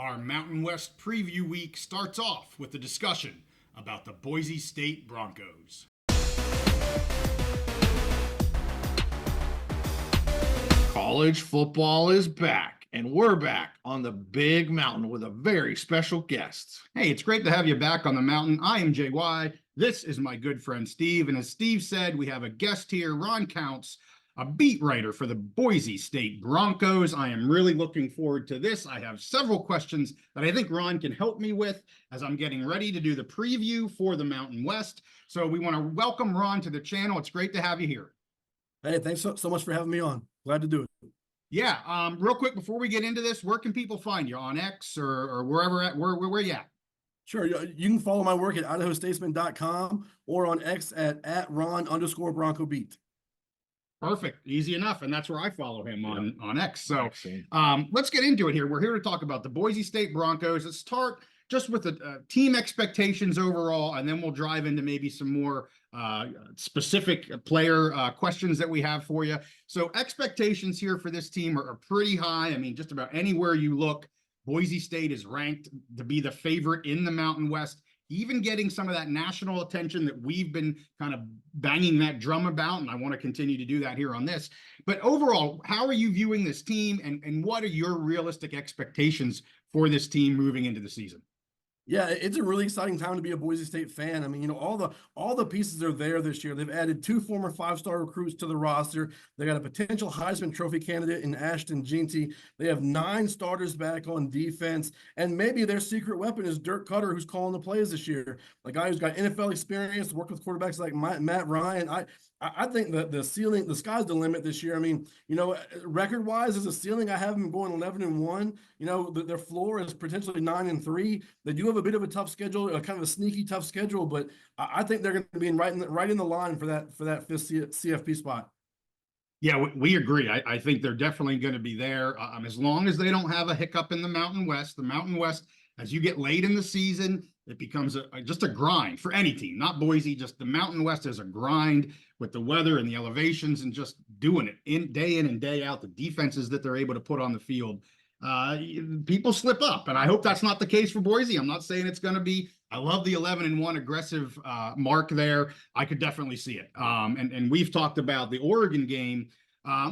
Our Mountain West preview week starts off with a discussion about the Boise State Broncos. College football is back, and we're back on the big mountain with a very special guest. Hey, it's great to have you back on the mountain. I am JY. This is my good friend Steve. And as Steve said, we have a guest here, Ron Counts, a beat writer for the Boise State Broncos. I am really looking forward to this. I have several questions that I think Ron can help me with as I'm getting ready to do the preview for the Mountain West. So we want to welcome Ron to the channel. It's great to have you here. Hey, thanks so much for having me on. Glad to do it. Yeah, real quick before we get into this, where can people find you on X or wherever where you at? Sure, you can follow my work at idahostatesman.com or on X at @Ron_BroncoBeat. Perfect, easy enough, and that's where I follow him on X. So let's get into it here. We're here to talk about the Boise State Broncos. Let's start just with the team expectations overall, and then we'll drive into maybe some more specific player questions that we have for you. So expectations here for this team are pretty high. I mean, just about anywhere you look, Boise State is ranked to be the favorite in the Mountain West, even getting some of that national attention that we've been kind of banging that drum about, and I want to continue to do that here on this. But overall, how are you viewing this team, and what are your realistic expectations for this team moving into the season? Yeah, it's a really exciting time to be a Boise State fan. I mean, all the pieces are there this year. They've added 2 former 5-star recruits to the roster. They got a potential Heisman Trophy candidate in Jeanty. They have 9 starters back on defense, and maybe their secret weapon is Dirk Cutter, who's calling the plays this year. A guy who's got NFL experience, worked with quarterbacks like Matt Ryan. I think that the ceiling, the sky's the limit this year. I mean, record-wise, as a ceiling, I have them going 11-1. Their floor is potentially 9-3. They do have a bit of a tough schedule, kind of a sneaky tough schedule, but I think they're going to be right in the line for that 5th CFP spot. Yeah, we agree. I think they're definitely going to be there as long as they don't have a hiccup in the Mountain West. The Mountain West, as you get late in the season, it becomes just a grind for any team, not Boise. Just the Mountain West is a grind with the weather and the elevations and just doing it in and day out. The defenses that they're able to put on the field, people slip up, and I hope that's not the case for Boise. I'm not saying it's going to be. I love the 11-1 aggressive mark there. I could definitely see it. And we've talked about the Oregon game,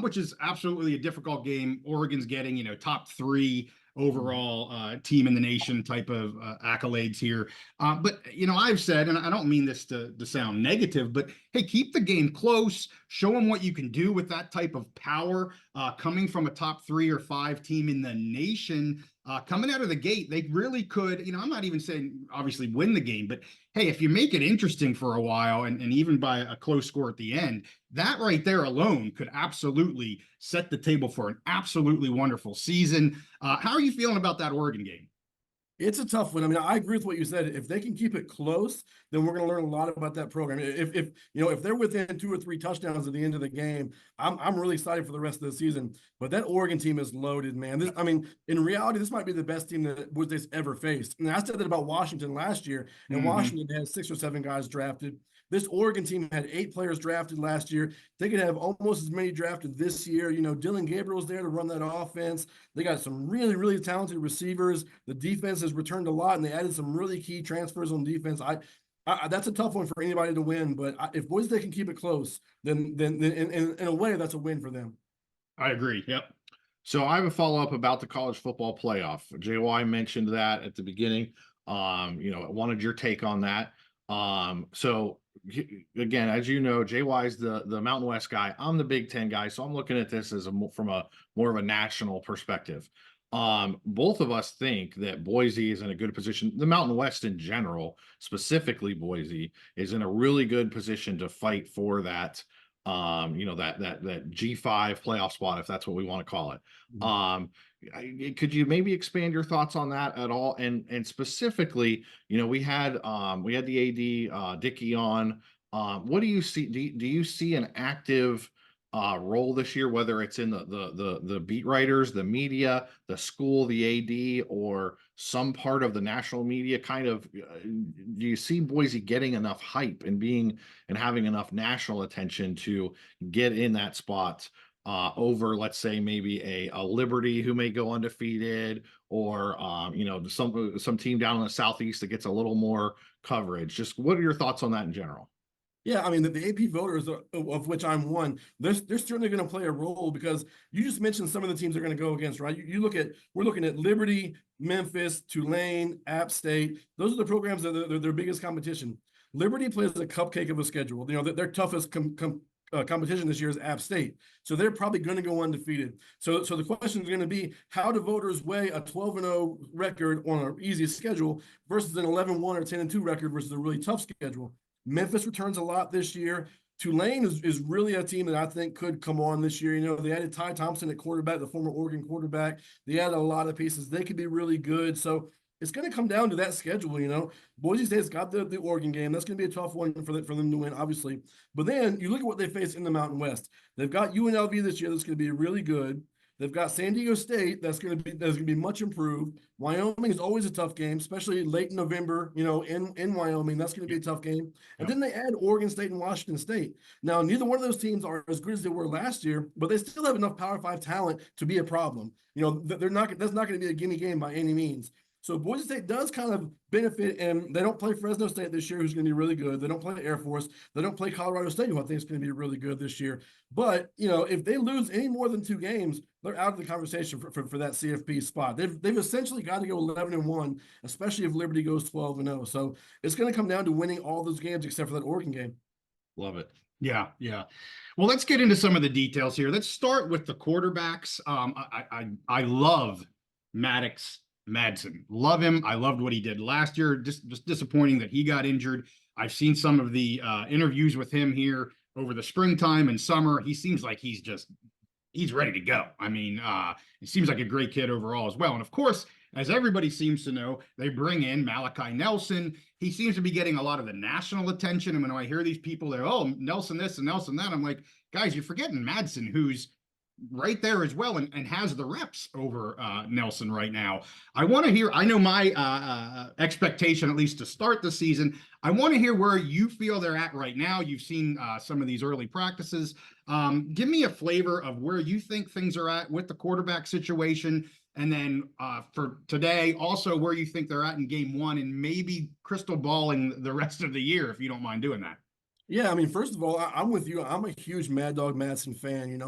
which is absolutely a difficult game. Oregon's getting top 3 overall team in the nation type of accolades here. But I've said, and I don't mean this to sound negative, but hey, keep the game close. Show them what you can do with that type of power coming from a top 3 or 5 team in the nation. Coming out of the gate, they really could, I'm not even saying obviously win the game, but hey, if you make it interesting for a while and even by a close score at the end, that right there alone could absolutely set the table for an absolutely wonderful season. How are you feeling about that Oregon game? It's a tough one. I mean, I agree with what you said. If they can keep it close, then we're going to learn a lot about that program. If they're within 2 or 3 touchdowns at the end of the game, I'm really excited for the rest of the season. But that Oregon team is loaded, man. In reality, this might be the best team that Boise State's ever faced. And I said that about Washington last year. And Washington had 6 or 7 guys drafted. This Oregon team had 8 players drafted last year. They could have almost as many drafted this year. Dylan Gabriel's there to run that offense. They got some really, really talented receivers. The defense has returned a lot, and they added some really key transfers on defense. That's a tough one for anybody to win, but if Boise State can keep it close, then in a way, that's a win for them. I agree. Yep. So I have a follow-up about the college football playoff. JY mentioned that at the beginning. I wanted your take on that. So again, as you know, JY is the Mountain West guy. I'm the Big Ten guy, so I'm looking at this as from a more of a national perspective. Both of us think that Boise is in a good position. The Mountain West in general, specifically Boise, is in a really good position to fight for that. That G5 playoff spot, if that's what we want to call it. Could you maybe expand your thoughts on that at all? And specifically, we had the AD Dickey on. What do you see? Do you see an active role this year, whether it's in the beat writers, the media, the school, the AD, or some part of the national media? Kind of, do you see Boise getting enough hype and having enough national attention to get in that spot over, let's say, maybe a Liberty who may go undefeated, or some team down in the Southeast that gets a little more coverage. Just what are your thoughts on that in general? Yeah, I mean, the AP voters, of which I'm one, they're certainly going to play a role, because you just mentioned some of the teams they're going to go against, right? We're looking at Liberty, Memphis, Tulane, App State. Those are the programs that are their biggest competition. Liberty plays a cupcake of a schedule. Their toughest competition this year is App State, so they're probably going to go undefeated. So the question is going to be, how do voters weigh a 12-0 record on an easy schedule versus an 11-1 or 10-2 record versus a really tough schedule? Memphis returns a lot this year. Tulane is really a team that I think could come on this year. They added Ty Thompson at quarterback, the former Oregon quarterback. They added a lot of pieces. They could be really good. So it's going to come down to that schedule. Boise State's got the Oregon game. That's going to be a tough one for them to win, obviously. But then you look at what they face in the Mountain West. They've got UNLV this year that's going to be really good. They've got San Diego State that's going to be much improved. Wyoming is always a tough game, especially late in November, in Wyoming. That's going to be a tough game. And then they add Oregon State and Washington State. Now, neither one of those teams are as good as they were last year, but they still have enough Power 5 talent to be a problem. That's not going to be a gimme game by any means. So Boise State does kind of benefit, and they don't play Fresno State this year, who's going to be really good. They don't play Air Force. They don't play Colorado State, who I think is going to be really good this year. But, if they lose any more than 2 games, they're out of the conversation for that CFP spot. They've essentially got to go 11-1, especially if Liberty goes 12-0. So it's going to come down to winning all those games except for that Oregon game. Love it. Yeah. Well, let's get into some of the details here. Let's start with the quarterbacks. I love Madsen. Love him. I loved what he did last year. Just disappointing that he got injured. I've seen some of the interviews with him here over the springtime and summer. He seems like he's ready to go. I mean, he seems like a great kid overall as well. And of course, as everybody seems to know, they bring in Malachi Nelson. He seems to be getting a lot of the national attention. And when I hear these people, they're, oh, Nelson this and Nelson that, I'm like, guys, you're forgetting Madsen, who's right there as well and has the reps over Nelson right now. I want to hear, I know my expectation, at least to start the season. I want to hear where you feel they're at right now. You've seen some of these early practices. Give me a flavor of where you think things are at with the quarterback situation. And then for today, also where you think they're at in game 1, and maybe crystal balling the rest of the year, if you don't mind doing that. Yeah, I mean, first of all, I'm with you. I'm a huge Mad Dog Madsen fan.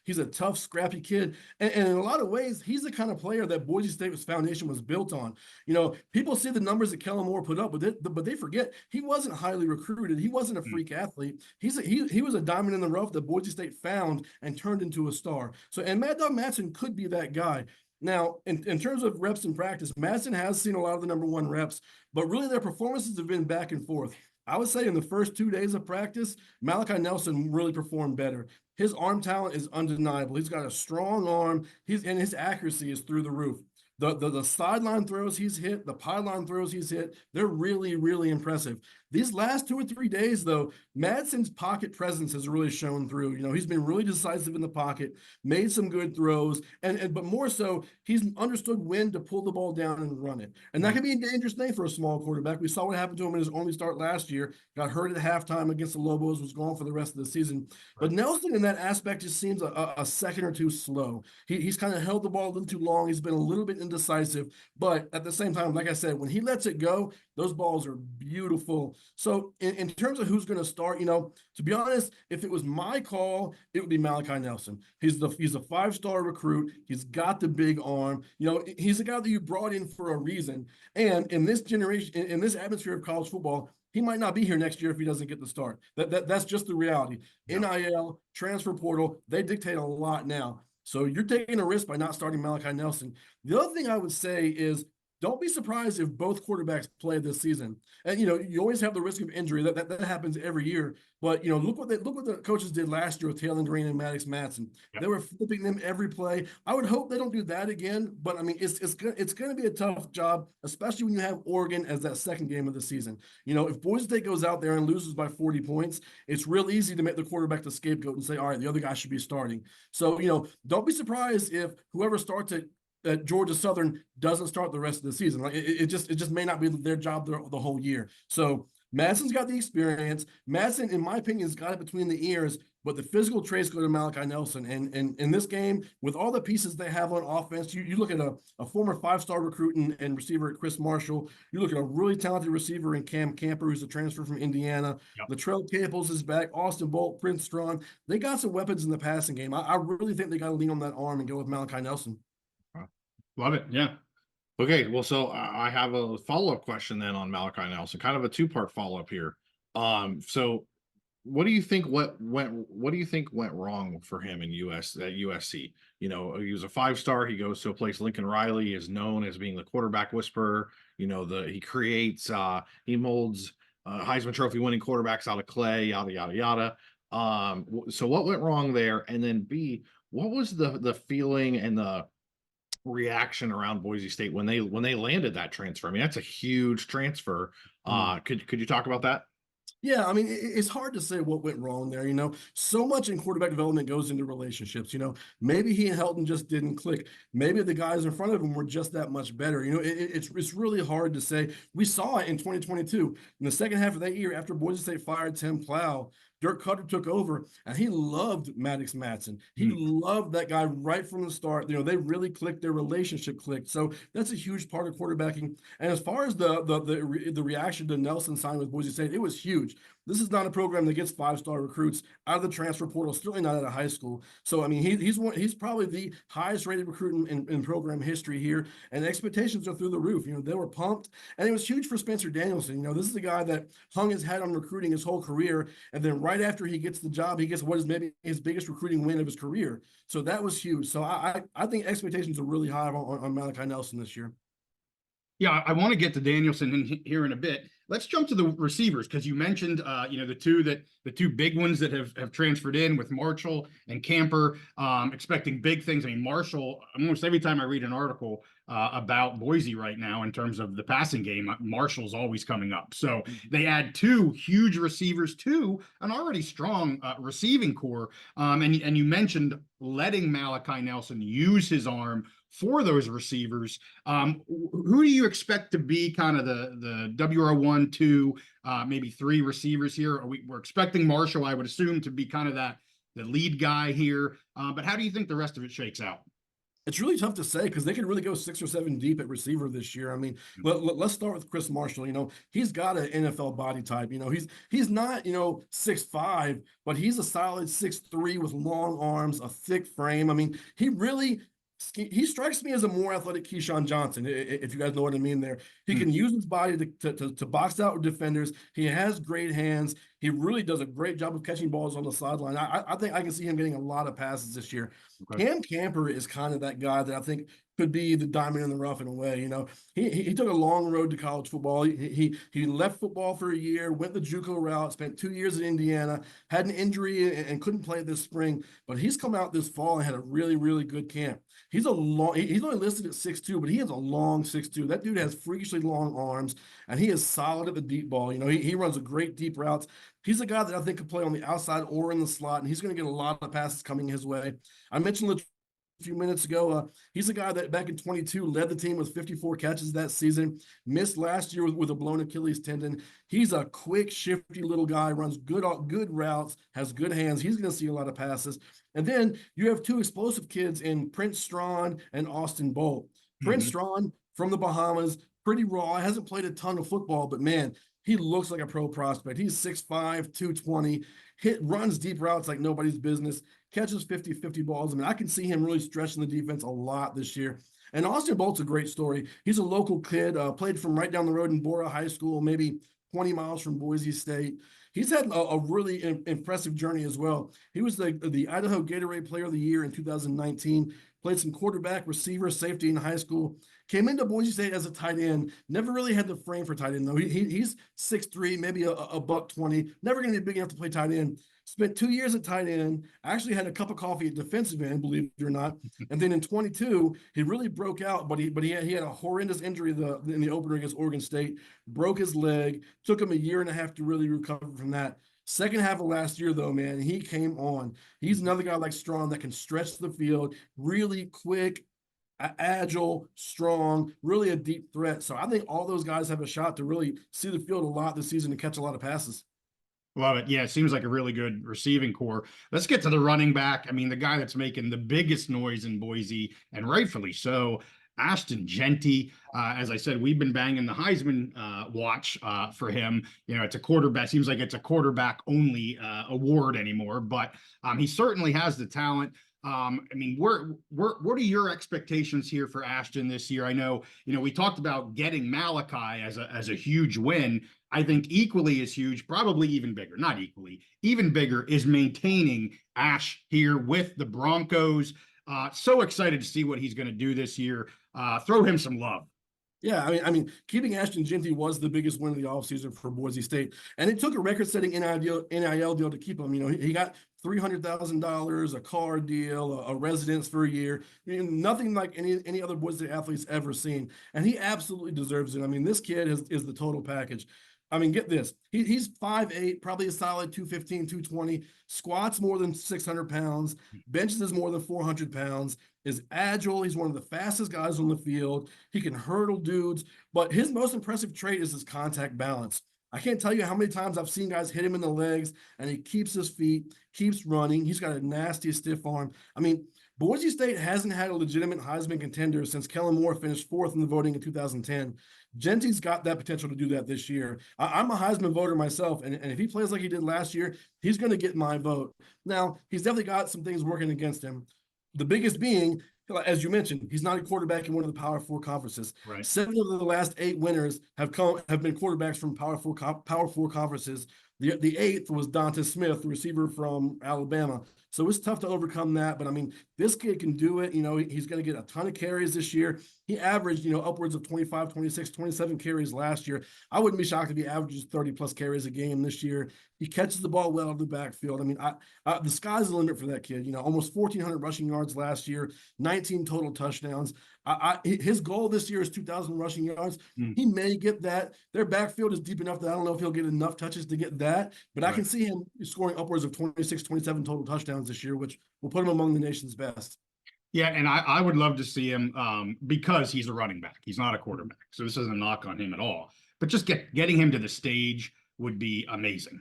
He's a tough, scrappy kid, and in a lot of ways, he's the kind of player that Boise State's foundation was built on. People see the numbers that Kellen Moore put up, but they forget he wasn't highly recruited. He wasn't a freak athlete. He was a diamond in the rough that Boise State found and turned into a star. And Mad Dog Madsen could be that guy. Now, in terms of reps in practice, Madsen has seen a lot of the number 1 reps, but really their performances have been back and forth. I would say in the first 2 days of practice, Malachi Nelson really performed better. His arm talent is undeniable. He's got a strong arm. And his accuracy is through the roof. The sideline throws he's hit, the pylon throws he's hit, they're really, really impressive. These last 2 or 3 days, though, Madsen's pocket presence has really shown through. He's been really decisive in the pocket, made some good throws, but more so, he's understood when to pull the ball down and run it. And that can be a dangerous thing for a small quarterback. We saw what happened to him in his only start last year. Got hurt at halftime against the Lobos, was gone for the rest of the season. But Nelson, in that aspect, just seems a second or two slow. He's kind of held the ball a little too long. He's been a little bit indecisive. But at the same time, like I said, when he lets it go, those balls are beautiful. So in terms of who's going to start, to be honest, if it was my call, it would be Malachi Nelson. He's a 5-star recruit. He's got the big arm. He's a guy that you brought in for a reason. And in this generation, in this atmosphere of college football, he might not be here next year if he doesn't get the start. That's just the reality. Yeah. NIL, transfer portal, they dictate a lot now. So you're taking a risk by not starting Malachi Nelson. The other thing I would say is, don't be surprised if both quarterbacks play this season. And you always have the risk of injury. That happens every year. But look what the coaches did last year with Taylor Green and Maddox Madsen. Yep. They were flipping them every play. I would hope they don't do that again. But I mean, it's going to be a tough job, especially when you have Oregon as that second game of the season. If Boise State goes out there and loses by 40 points, it's real easy to make the quarterback the scapegoat and say, all right, the other guy should be starting. So don't be surprised if whoever starts at Georgia Southern doesn't start the rest of the season. Like it just may not be their job the whole year. So Madsen's got the experience. Madsen, in my opinion, has got it between the ears but the physical traits go to Malachi Nelson. And in this game, with all the pieces they have on offense, you look at a former 5-star recruit and receiver, Chris Marshall. You look at a really talented receiver in Cam Camper, who's a transfer from Indiana. Yep. Latrell Caples is back. Austin Bolt, Prince Strawn. They got some weapons in the passing game. I really think they got to lean on that arm and go with Malachi Nelson. Love it. Yeah. Okay, well, so I have a follow-up question then on Malachi Nelson, kind of a two-part follow-up here. So what do you think went wrong for him at USC? You know, he was a 5-star. He goes to a place, Lincoln Riley is known as being the quarterback whisperer. You know, he creates, he molds Heisman Trophy winning quarterbacks out of clay, yada yada yada. So what went wrong there? And then B, what was the feeling and the reaction around Boise State when they landed that transfer? I mean, that's a huge transfer. Could you talk about that? Yeah, I mean, it's hard to say what went wrong there. You know, so much in quarterback development goes into relationships. You know, maybe he and Helton just didn't click. Maybe the guys in front of him were just that much better. You know, it's really hard to say. We saw it in 2022 in the second half of that year after Boise State fired Tim Plow. Dirk Cutter took over, and he loved Maddox Madsen. He loved that guy right from the start. You know, they really clicked. Their relationship clicked. So that's a huge part of quarterbacking. And as far as the reaction to Nelson signing with Boise State, it was huge. This is not a program that gets 5-star recruits out of the transfer portal, certainly not out of high school. So, I mean, he's probably the highest rated recruit in program history here, and expectations are through the roof. You know, they were pumped, and it was huge for Spencer Danielson. You know, this is a guy that hung his hat on recruiting his whole career, and then right after he gets the job, he gets what is maybe his biggest recruiting win of his career. So that was huge. So I think expectations are really high on Malachi Nelson this year. Yeah, I want to get to Danielson here in a bit. Let's jump to the receivers because you mentioned, you know, the two big ones that have transferred in with Marshall and Camper, expecting big things. I mean, Marshall, almost every time I read an article about Boise right now in terms of the passing game, Marshall's always coming up. So they add 2 huge receivers to an already strong receiving core. And you mentioned letting Malachi Nelson use his arm for those receivers. Who do you expect to be kind of the WR1, 2, maybe 3 receivers here? We're expecting Marshall, I would assume, to be kind of the lead guy here. But how do you think the rest of it shakes out? It's really tough to say because they could really go 6 or 7 deep at receiver this year. I mean, let's start with Chris Marshall. You know, he's got an NFL body type. You know, he's not, you know, 6'5", but he's a solid 6'3" with long arms, a thick frame. I mean, he strikes me as a more athletic Keyshawn Johnson, if you guys know what I mean there. He can use his body to box out with defenders. He has great hands. He really does a great job of catching balls on the sideline. I think I can see him getting a lot of passes this year. Okay. Cam Camper is kind of that guy that I think could be the diamond in the rough in a way. You know, he took a long road to college football. He left football for a year, went the JUCO route, spent 2 years in Indiana, had an injury and couldn't play this spring, but he's come out this fall and had a really, really good camp. He's only listed at 6'2", but he has a long 6'2". That dude has freakishly long arms, and he is solid at the deep ball. You know, he runs a great deep routes. He's a guy that I think could play on the outside or in the slot, and he's going to get a lot of passes coming his way. I mentioned a few minutes ago, he's a guy that back in 22 led the team with 54 catches that season, missed last year with a blown Achilles tendon. He's a quick, shifty little guy, runs good routes, has good hands. He's going to see a lot of passes. And then you have 2 explosive kids in Prince Strawn and Austin Bolt. Prince Strawn from the Bahamas, pretty raw, hasn't played a ton of football, but man, he looks like a pro prospect. He's 6'5", 220, runs deep routes like nobody's business, catches 50-50 balls. I mean, I can see him really stretching the defense a lot this year. And Austin Bolt's a great story. He's a local kid, played from right down the road in Bora High School, maybe 20 miles from Boise State. He's had a really impressive journey as well. He was the Idaho Gatorade Player of the Year in 2019, played some quarterback, receiver, safety in high school, came into Boise State as a tight end, never really had the frame for tight end, though. He's 6'3", maybe a buck 20, never going to be big enough to play tight end. Spent 2 years at tight end, actually had a cup of coffee at defensive end, believe it or not. And then in 22, he really broke out, but he had a horrendous injury in the opener against Oregon State, broke his leg, took him a year and a half to really recover from that. Second half of last year, though, man, he came on. He's another guy like Strawn that can stretch the field, really quick, agile, strong, really a deep threat. So I think all those guys have a shot to really see the field a lot this season and catch a lot of passes. Love it. Yeah, it seems like a really good receiving core. Let's get to the running back. I mean, the guy that's making the biggest noise in Boise, and rightfully so, Ashton Jeanty. As I said, we've been banging the Heisman watch for him. You know, it's a quarterback. Seems like it's a quarterback only award anymore, but he certainly has the talent. I mean, what are your expectations here for Ashton this year? I know, you know, we talked about getting Malachi as a huge win. I think equally as huge, probably even bigger, not equally, even bigger is maintaining Ash here with the Broncos. So excited to see what he's going to do this year. Throw him some love. Yeah, I mean, keeping Ashton Jeanty was the biggest win of the offseason for Boise State, and it took a record-setting NIL deal to keep him. You know, he got $300,000, a car deal, a residence for a year. You know, nothing like any other Boise State athlete's ever seen, and he absolutely deserves it. I mean, this kid is the total package. I mean, get this. He's 5'8", probably a solid 215, 220, squats more than 600 pounds, benches more than 400 pounds, is agile. He's one of the fastest guys on the field. He can hurdle dudes, but his most impressive trait is his contact balance. I can't tell you how many times I've seen guys hit him in the legs, and he keeps his feet, keeps running. He's got a nasty, stiff arm. I mean, Boise State hasn't had a legitimate Heisman contender since Kellen Moore finished 4th in the voting in 2010. Jeanty's got that potential to do that this year. I'm a Heisman voter myself, and if he plays like he did last year, he's going to get my vote. Now, he's definitely got some things working against him. The biggest being, as you mentioned, he's not a quarterback in one of the Power 4 conferences. Right. 7 of the last 8 winners have been quarterbacks from Power 4 conferences. The 8th was Donta Smith, the receiver from Alabama. So it's tough to overcome that. But I mean, this kid can do it. You know, he's going to get a ton of carries this year. He averaged, you know, upwards of 25, 26, 27 carries last year. I wouldn't be shocked if he averages 30 plus carries a game this year. He catches the ball well in the backfield. I mean, the sky's the limit for that kid. You know, almost 1,400 rushing yards last year, 19 total touchdowns. His goal this year is 2,000 rushing yards. He may get that. Their backfield is deep enough that I don't know if he'll get enough touches to get that, but I can see him scoring upwards of 26, 27 total touchdowns this year, which will put him among the nation's best. Yeah, and I would love to see him because he's a running back. He's not a quarterback. So this isn't a knock on him at all. But just getting him to the stage would be amazing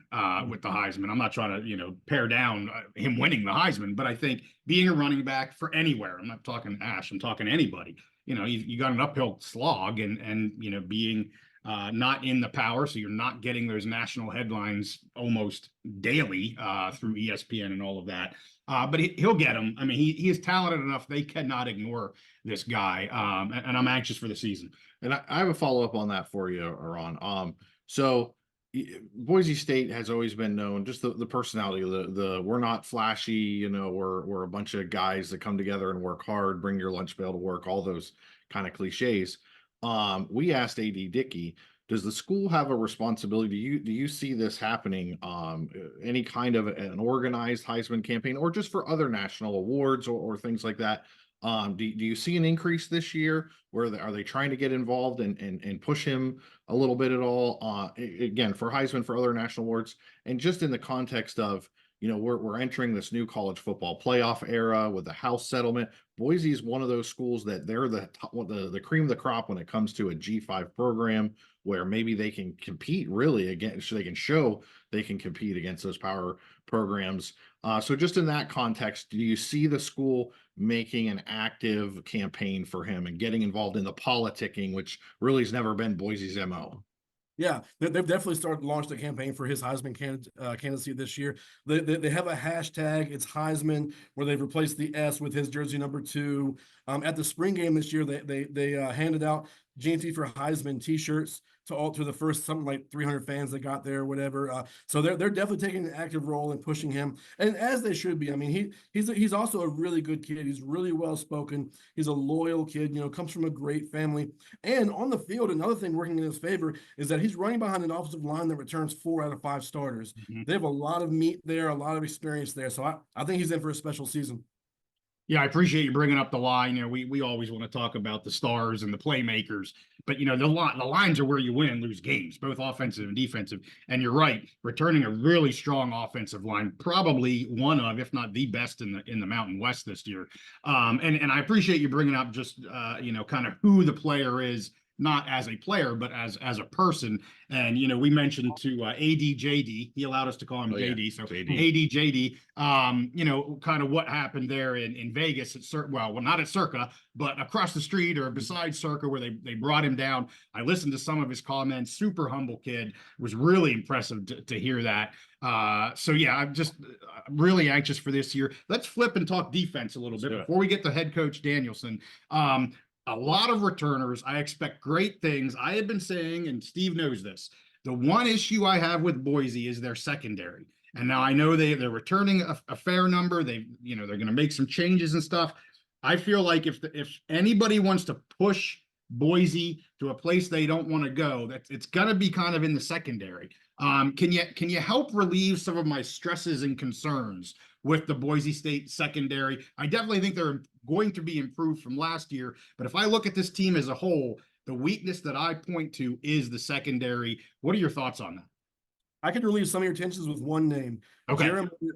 with the Heisman. I'm not trying to, you know, pare down him winning the Heisman, but I think being a running back for anywhere, I'm not talking Ash, I'm talking anybody, you know, you got an uphill slog and you know, being not in the power, so you're not getting those national headlines almost daily through ESPN and all of that. But he'll get them. I mean, he is talented enough. They cannot ignore this guy. And I'm anxious for the season. And I have a follow-up on that for you, Aaron. So Boise State has always been known, just the personality, the we're not flashy, you know, we're a bunch of guys that come together and work hard, bring your lunch pail to work, all those kind of cliches. We asked AD Dickey, does the school have a responsibility? Do you see this happening? Any kind of an organized Heisman campaign, or just for other national awards or things like that? Do you see an increase this year? Are they trying to get involved and push him a little bit at all? Again, for Heisman, for other national awards, and just in the context of, you know, we're entering this new college football playoff era with the House settlement. Boise is one of those schools that they're the cream of the crop when it comes to a G5 program, where maybe they can compete really against, so they can show they can compete against those power programs. So just in that context, do you see the school making an active campaign for him and getting involved in the politicking, which really has never been Boise's MO? Yeah, they've definitely launched a campaign for his Heisman candidacy this year. They have a hashtag, it's Heisman, where they've replaced the S with his jersey number 2. At the spring game this year, they handed out Jeanty for Heisman T-shirts to the first something like 300 fans that got there, or whatever. So they're definitely taking an active role in pushing him, and as they should be. I mean, he's also a really good kid. He's really well spoken. He's a loyal kid. You know, comes from a great family. And on the field, another thing working in his favor is that he's running behind an offensive line that returns 4 out of 5 starters. They have a lot of meat there, a lot of experience there. So I think he's in for a special season. Yeah, I appreciate you bringing up the line. You know, we always want to talk about the stars and the playmakers, but you know, the lines are where you win and lose games, both offensive and defensive. And you're right, returning a really strong offensive line, probably one of, if not the best in the Mountain West this year. And I appreciate you bringing up just you know, kind of who the player is not as a player, but as a person. And, you know, we mentioned to ADJD, he allowed us to call him JD. So ADJD, you know, kind of what happened there in Vegas at well, not at Circa, but across the street or beside Circa, where they brought him down. I listened to some of his comments. Super humble kid. Was really impressive to hear that. So yeah, I'm just really anxious for this year. Let's flip and talk defense a little bit before we get to head coach Danielson. A lot of returners. I expect great things. I have been saying, and Steve knows this, the one issue I have with Boise is their secondary. And now I know they're returning a fair number. They're going to make some changes and stuff. I feel like if anybody wants to push Boise to a place they don't want to go, that it's going to be kind of in the secondary. Can you help relieve some of my stresses and concerns with the Boise State secondary? I definitely think they're going to be improved from last year, but if I look at this team as a whole, the weakness that I point to is the secondary. What are your thoughts on that? I can relieve some of your tensions with one name. Okay.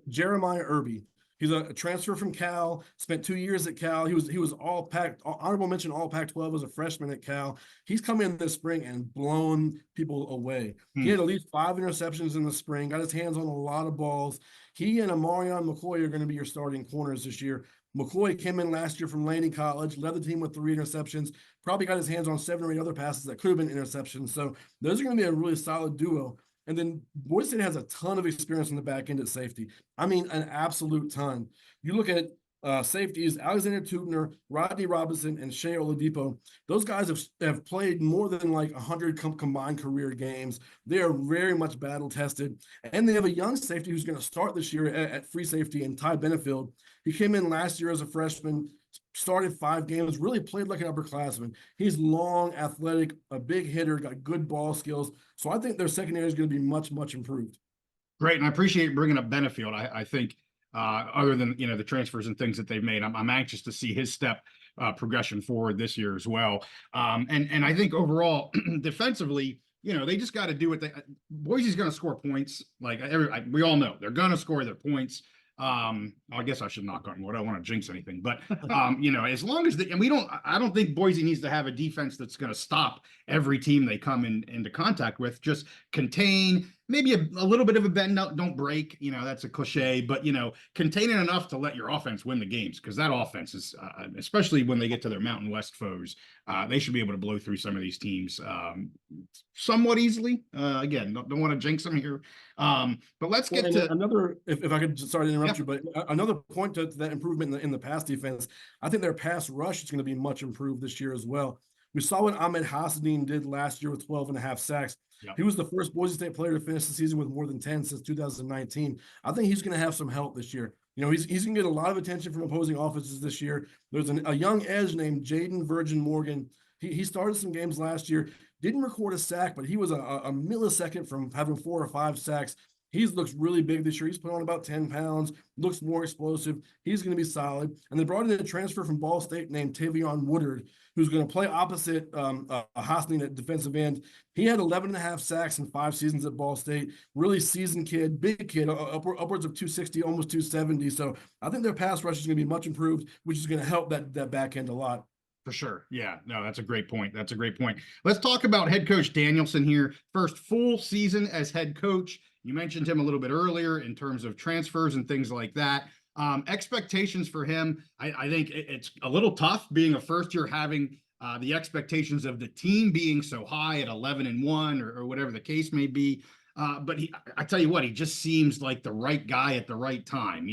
Jeremiah Irby. He's a transfer from Cal, spent 2 years at Cal. He was all Pac, honorable mention all Pac-12 as a freshman at Cal. He's come in this spring and blown people away. He had at least 5 interceptions in the spring, got his hands on a lot of balls. He and Amarion McCoy are going to be your starting corners this year. McCoy came in last year from Laney College, led the team with 3 interceptions, probably got his hands on 7 or 8 other passes that could have been interceptions. So those are going to be a really solid duo. And then Boise State has a ton of experience in the back end at safety. I mean, an absolute ton. You look at safeties, Alexander Tubner, Rodney Robinson, and Shea Oladipo. Those guys have played more than like 100 combined career games. They are very much battle tested. And they have a young safety who's going to start this year at free safety, and Ty Benefield. He came in last year as a freshman, started 5 games, really played like an upperclassman. He's long, athletic, a big hitter, got good ball skills. So I think their secondary is going to be much, much improved. Great, and I appreciate bringing up Benefield. I think other than the transfers and things that they've made, I'm anxious to see his step progression forward this year as well. And I think overall, defensively, they just got to do what Boise's going to score points. Like we all know, they're going to score their points. I guess I should knock on wood. I don't want to jinx anything, but as long as I don't think Boise needs to have a defense that's going to stop every team they come into contact with. Just contain, maybe a little bit of a bend, don't break. That's a cliche, but contain it enough to let your offense win the games, because that offense is, especially when they get to their Mountain West foes, they should be able to blow through some of these teams somewhat easily. Again, don't want to jinx them here. But let's get to another. If I could, sorry to interrupt you, but another point to that improvement in the pass defense. I think their pass rush is going to be much improved this year as well. We saw what Ahmed Hassanin did last year with 12.5 sacks. Yep. He was the first Boise State player to finish the season with more than 10 since 2019. I think he's going to have some help this year. He's going to get a lot of attention from opposing offenses this year. There's a young edge named Jaden Virgin Morgan. He started some games last year, didn't record a sack, but he was a millisecond from having 4 or 5 sacks. He looks really big this year. He's put on about 10 pounds, looks more explosive. He's going to be solid. And they brought in a transfer from Ball State named Tavion Woodard, who's going to play opposite Hassanin at defensive end. He had 11.5 sacks in 5 seasons at Ball State. Really seasoned kid, big kid, upwards of 260, almost 270. So I think their pass rush is going to be much improved, which is going to help that back end a lot. For sure. Yeah, no, that's a great point. Let's talk about head coach Danielson here. First full season as head coach. You mentioned him a little bit earlier in terms of transfers and things like that. Expectations for him, I think it's a little tough being a first year, having the expectations of the team being so high at 11-1 or whatever the case may be. But I tell you what, he just seems like the right guy at the right time.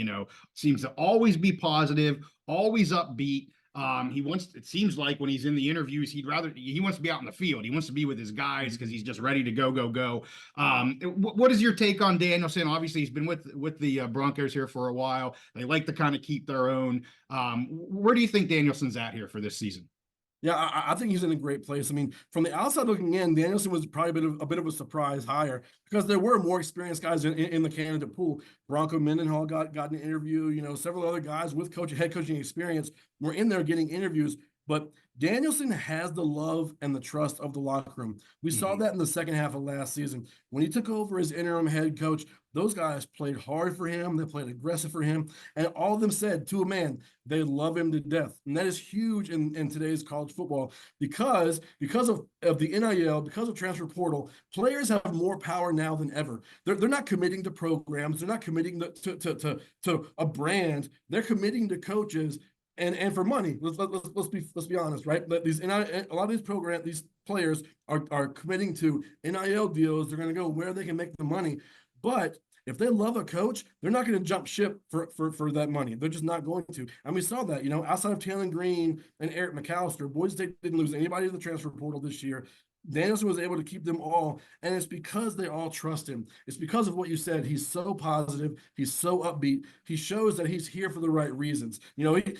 Seems to always be positive, always upbeat. It seems like when he's in the interviews, he wants to be out in the field. He wants to be with his guys because he's just ready to go. What is your take on Danielson? Obviously, he's been with the Broncos here for a while. They like to kind of keep their own. Where do you think Danielson's at here for this season? Yeah, I think he's in a great place. I mean, from the outside looking in, Danielson was probably a bit of a surprise hire because there were more experienced guys in the candidate pool. Bronco Mendenhall got an interview. Several other guys with head coaching experience were in there getting interviews. But Danielson has the love and the trust of the locker room. We saw that in the second half of last season. When he took over as interim head coach, Those guys played hard for him. They played aggressive for him. And all of them said to a man, they love him to death. And that is huge in today's college football because of the NIL, because of transfer portal, players have more power now than ever. They're not committing to programs. They're not committing to a brand. They're committing to coaches and for money. Let's be honest, right? But a lot of these programs, these players are committing to NIL deals. They're going to go where they can make the money. But if they love a coach, they're not going to jump ship for that money. They're just not going to. And we saw that, outside of Taylor Green and Eric McAllister, Boise State didn't lose anybody in the transfer portal this year. Danielson was able to keep them all, and it's because they all trust him. It's because of what you said. He's so positive. He's so upbeat. He shows that he's here for the right reasons.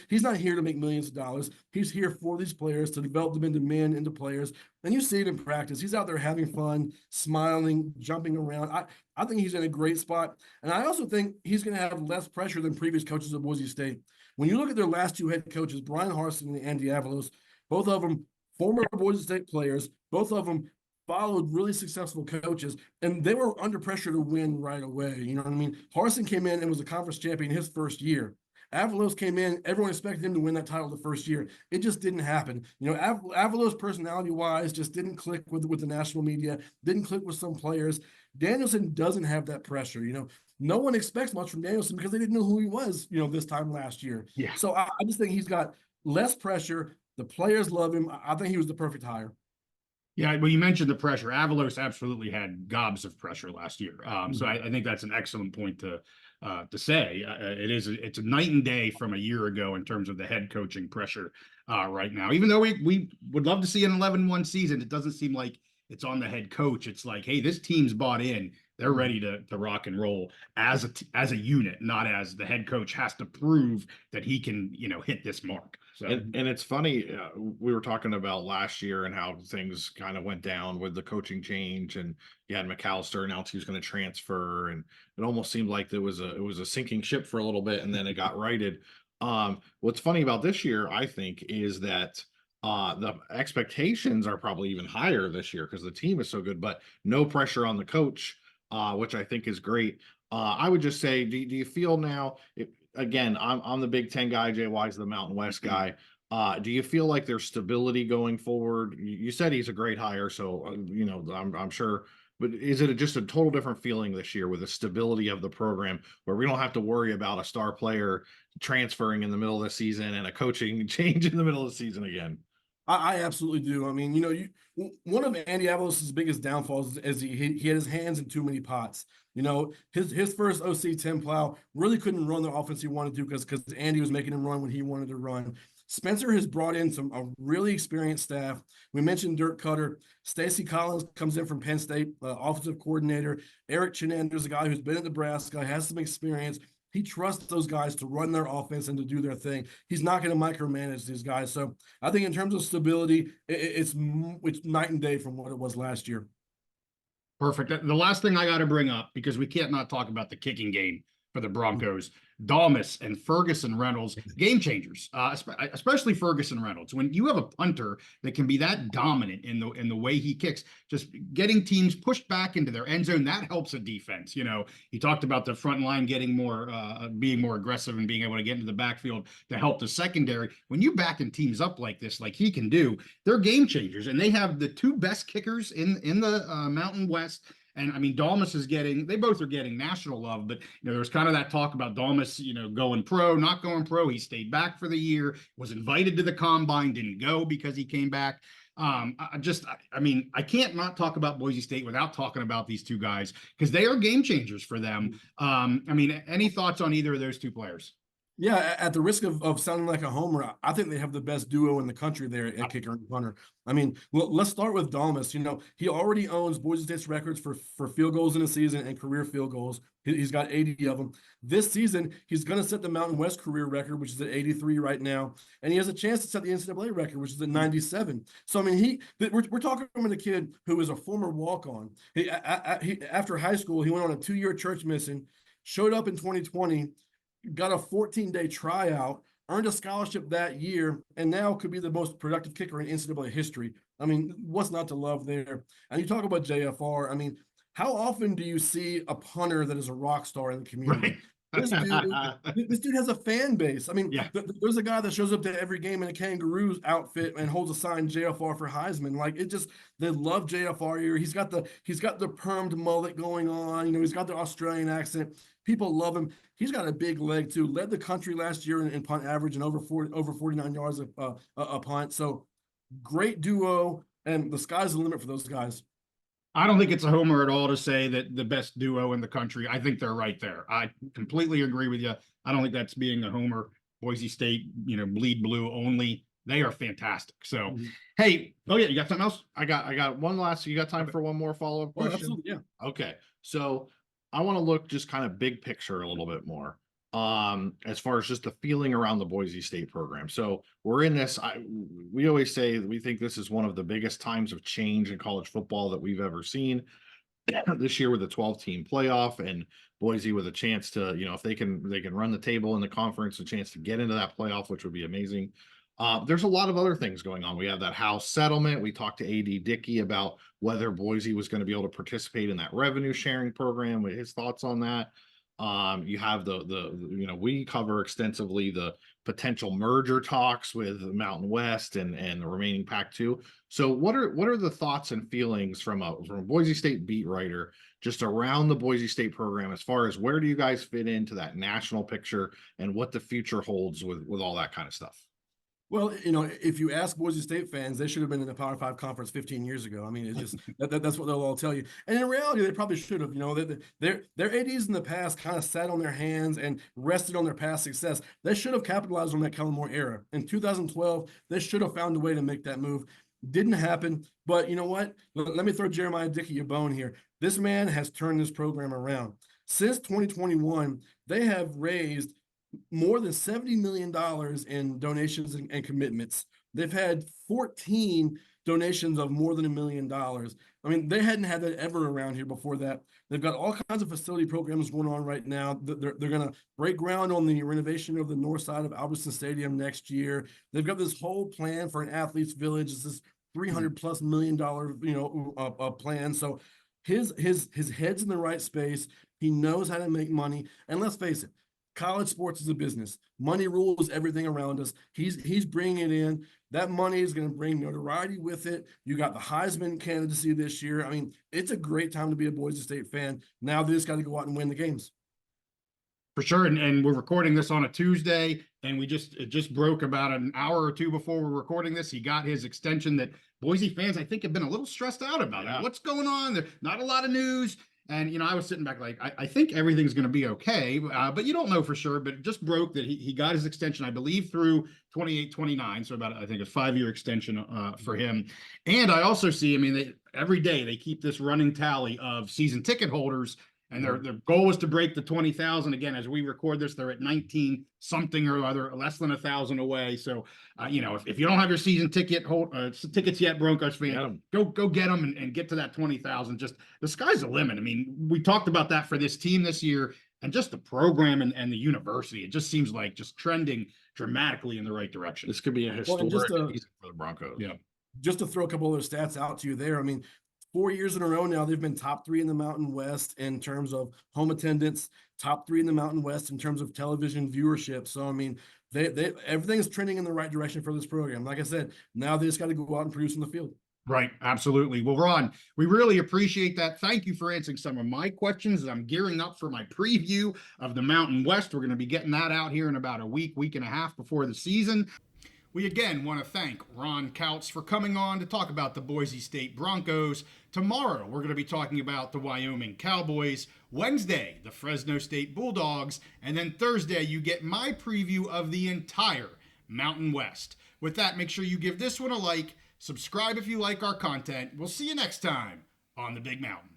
He's not here to make millions of dollars. He's here for these players, to develop them into men, into players. And you see it in practice. He's out there having fun, smiling, jumping around. I think he's in a great spot. And I also think he's going to have less pressure than previous coaches at Boise State. When you look at their last two head coaches, Brian Harsin and Andy Avalos, both of them former Boise State players, both of them followed really successful coaches, and they were under pressure to win right away. You know what I mean? Harsin came in and was a conference champion his first year. Avalos came in, everyone expected him to win that title the first year. It just didn't happen. Avalos personality-wise just didn't click with the national media, didn't click with some players. Danielson doesn't have that pressure. No one expects much from Danielson because they didn't know who he was, this time last year. Yeah. So I just think he's got less pressure. The players love him. I think he was the perfect hire. Yeah, well, you mentioned the pressure. Avalos absolutely had gobs of pressure last year. So I think that's an excellent point to say. It's a night and day from a year ago in terms of the head coaching pressure right now. Even though we would love to see an 11-1 season, it doesn't seem like it's on the head coach. It's like, hey, this team's bought in. They're ready to rock and roll as a unit, not as the head coach has to prove that he can, hit this mark. So and it's funny, we were talking about last year and how things kind of went down with the coaching change, and you had McAllister announce he was going to transfer, and it almost seemed like it was a sinking ship for a little bit, and then it got righted. What's funny about this year, I think, is that the expectations are probably even higher this year because the team is so good, but no pressure on the coach. Which I think is great. I would just say, do you feel now, again, I'm the Big Ten guy, JY's the Mountain West guy. Do you feel like there's stability going forward? You said he's a great hire, so, I'm sure, but is it just a total different feeling this year with the stability of the program where we don't have to worry about a star player transferring in the middle of the season and a coaching change in the middle of the season again? I absolutely do. I mean, one of Andy Avalos' biggest downfalls is he had his hands in too many pots. His first OC Tim Plow really couldn't run the offense he wanted to because Andy was making him run when he wanted to run. Spencer has brought in a really experienced staff. We mentioned Dirk Cutter. Stacy Collins comes in from Penn State, offensive coordinator. Eric Chenander's a guy who's been at Nebraska, has some experience. He trusts those guys to run their offense and to do their thing. He's not going to micromanage these guys. So I think in terms of stability, it's night and day from what it was last year. Perfect. The last thing I got to bring up, because we can't not talk about the kicking game for the Broncos, Dalmas and Ferguson Reynolds, game changers, especially Ferguson Reynolds. When you have a punter that can be that dominant in the way he kicks, just getting teams pushed back into their end zone, that helps a defense. He talked about the front line getting more, being more aggressive and being able to get into the backfield to help the secondary. When you backing teams up like this, like he can do, they're game changers, and they have the two best kickers in the Mountain West. And I mean, Dalmas they both are getting national love, but there was kind of that talk about Dalmas, going pro, not going pro. He stayed back for the year, was invited to the combine, didn't go because he came back. I can't not talk about Boise State without talking about these two guys because they are game changers for them. Any thoughts on either of those two players? Yeah, at the risk of sounding like a homer, I think they have the best duo in the country there at kicker and punter. I mean, let's start with Dalmas. He already owns Boise State's records for field goals in a season and career field goals. He's got 80 of them. This season, he's going to set the Mountain West career record, which is at 83 right now. And he has a chance to set the NCAA record, which is at 97. So, I mean, we're talking about a kid who is a former walk-on. He after high school, he went on a 2-year church mission, showed up in 2020, got a 14-day tryout, earned a scholarship that year, and now could be the most productive kicker in NCAA history. I mean, what's not to love there? And you talk about JFR. I mean, how often do you see a punter that is a rock star in the community? Right. This dude has a fan base. I mean, Yeah. there's a guy that shows up to every game in a Kangaroos outfit and holds a signed JFR for Heisman. Like they love JFR here. He's got the permed mullet going on. You know, he's got the Australian accent. People love him. He's got a big leg too. Led the country last year in punt average and over 49 yards a punt. So great duo, and the sky's the limit for those guys. I don't think it's a homer at all to say that the best duo in the country. I think they're right there. I completely agree with you. I don't think that's being a homer. Boise State, bleed blue only. They are fantastic. So, Hey, oh yeah, you got something else? I got one last. You got time for one more follow-up question? Absolutely, yeah. Okay, so I want to look just kind of big picture a little bit more. As far as just the feeling around the Boise State program. So we're in this, we always say we think this is one of the biggest times of change in college football that we've ever seen. This year with a 12-team playoff and Boise with a chance to, if they can run the table in the conference, a chance to get into that playoff, which would be amazing. There's a lot of other things going on. We have that House settlement. We talked to AD Dickey about whether Boise was going to be able to participate in that revenue sharing program, with his thoughts on that. You have we cover extensively the potential merger talks with the Mountain West and the remaining Pac-2. So what are the thoughts and feelings from a Boise State beat writer just around the Boise State program, as far as where do you guys fit into that national picture and what the future holds with all that kind of stuff? Well, if you ask Boise State fans, they should have been in the Power 5 conference 15 years ago. I mean, it's just that's what they'll all tell you. And in reality, they probably should have. Their ADs in the past kind of sat on their hands and rested on their past success. They should have capitalized on that Kellen Moore era. In 2012, they should have found a way to make that move. Didn't happen. But you know what? Let me throw Jeremiah Dickey a bone here. This man has turned this program around. Since 2021, they have raised more than $70 million in donations and commitments. They've had 14 donations of more than $1 million. I mean, they hadn't had that ever around here before that. They've got all kinds of facility programs going on right now. They're going to break ground on the renovation of the north side of Albertson Stadium next year. They've got this whole plan for an athletes village. It's this $300+ million, plan. So his head's in the right space. He knows how to make money. And let's face it, college sports is a business. Money rules everything around us. He's bringing it in. That money is going to bring notoriety with it. You got the Heisman candidacy this year. I mean, it's a great time to be a Boise State fan. Now they just got to go out and win the games. For sure. And we're recording this on a Tuesday, and it just broke about an hour or two before we're recording this. He got his extension that Boise fans, I think, have been a little stressed out about. Yeah. What's going on? There's not a lot of news. And, I was sitting back like, I think everything's going to be okay, but you don't know for sure. But it just broke that he got his extension, I believe, through 28-29. So about, I think, a 5-year extension for him. And I also see, every day they keep this running tally of season ticket holders. And their goal was to break the 20,000. Again, as we record this, they're at 19 something or other, less than 1,000 away. So, if you don't have your season tickets yet, Broncos fan, go get them and get to that 20,000. Just the sky's the limit. We talked about that for this team this year, and just the program and the university. It just seems like just trending dramatically in the right direction. This could be a historic season for the Broncos. Yeah. Just to throw a couple other stats out to you there. 4 years in a row now, they've been top 3 in the Mountain West in terms of home attendance, top 3 in the Mountain West in terms of television viewership. So, everything is trending in the right direction for this program. Like I said, now they just got to go out and produce in the field. Right. Absolutely. Well, Ron, we really appreciate that. Thank you for answering some of my questions as I'm gearing up for my preview of the Mountain West. We're going to be getting that out here in about a week and a half before the season. We again want to thank Ron Kautz for coming on to talk about the Boise State Broncos. Tomorrow, we're going to be talking about the Wyoming Cowboys. Wednesday, the Fresno State Bulldogs. And then Thursday, you get my preview of the entire Mountain West. With that, make sure you give this one a like, subscribe if you like our content. We'll see you next time on the Big Mountain.